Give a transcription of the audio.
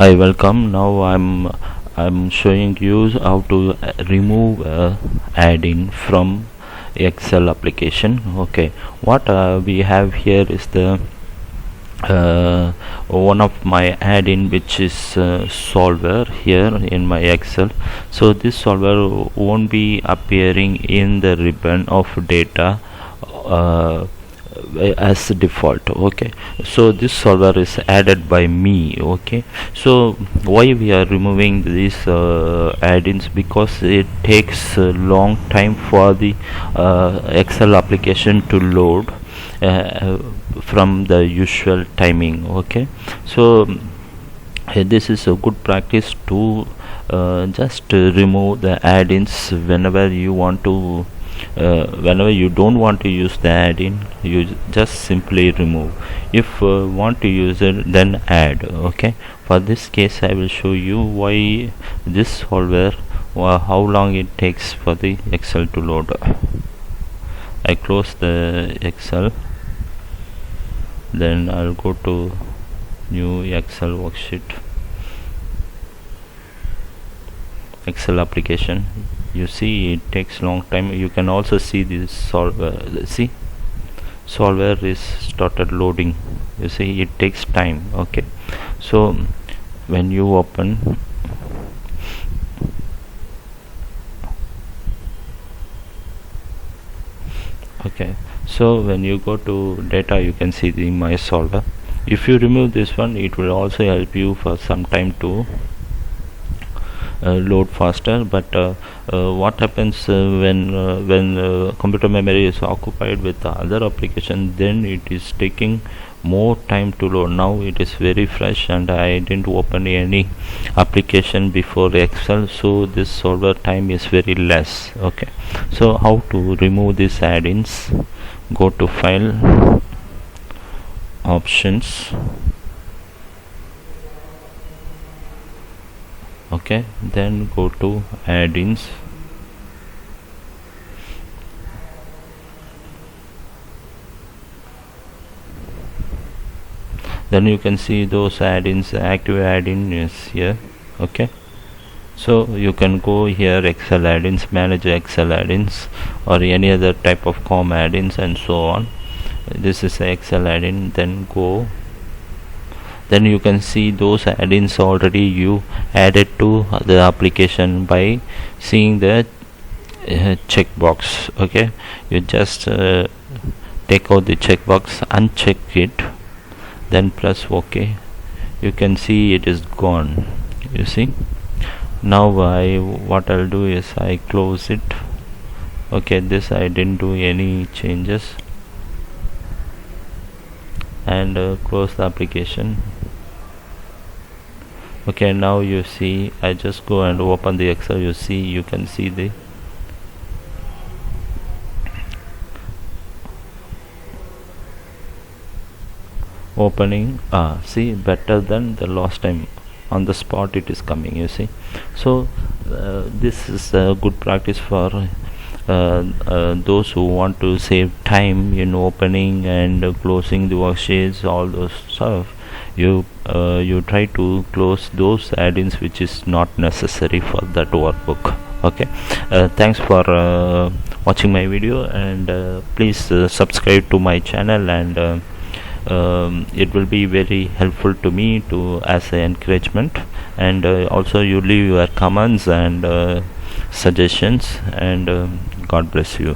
Hi, welcome. Now I'm showing you how to remove add-in from Excel application. Okay, what we have here is the one of my add-in, which is solver here in my Excel. So this solver won't be appearing in the ribbon of data uh, as default. Okay, so this solver is added by me. Okay, so why we are removing these add-ins? Because it takes a long time for the Excel application to load from the usual timing. Okay, so this is a good practice to just remove the add-ins whenever you want to whenever you don't want to use the add-in. You just simply remove. If want to use it, then add. Okay, for this case I will show you why this solver, how long it takes for the Excel to load. I close the Excel, then I'll go to new Excel worksheet, Excel application. You see it takes long time. You can also see this solver. See, solver is started loading. You see it takes time. Okay, so when you open, okay, so when you go to data, you can see the my solver. If you remove this one, it will also help you for some time to load faster. But what happens when computer memory is occupied with the other application, then it is taking more time to load. Now it is very fresh and I didn't open any application before Excel, so this solver time is very less. Okay, so how to remove these add-ins? Go to file, options. Okay, then go to add-ins. Then you can see those add-ins. Active add-in is here. Okay, so you can go here, Excel add-ins, manage Excel add-ins, or any other type of com add-ins and so on. This is Excel add-in. Then go, then you can see those add-ins already you added to the application by seeing the checkbox. Okay, you just take out the checkbox, uncheck it, then press OK. You can see it is gone. You see, now what I'll do is I close it. Okay, this I didn't do any changes, and close the application. Okay, now you see I just go and open the Excel. You can see the opening. See, better than the last time. On the spot it is coming. You see, so this is a good practice for those who want to save time in opening and closing the worksheets, all those stuff. You try to close those add-ins which is not necessary for that workbook. Okay, thanks for watching my video, and please subscribe to my channel, and it will be very helpful to me to as an encouragement. And also you leave your comments and suggestions, and God bless you.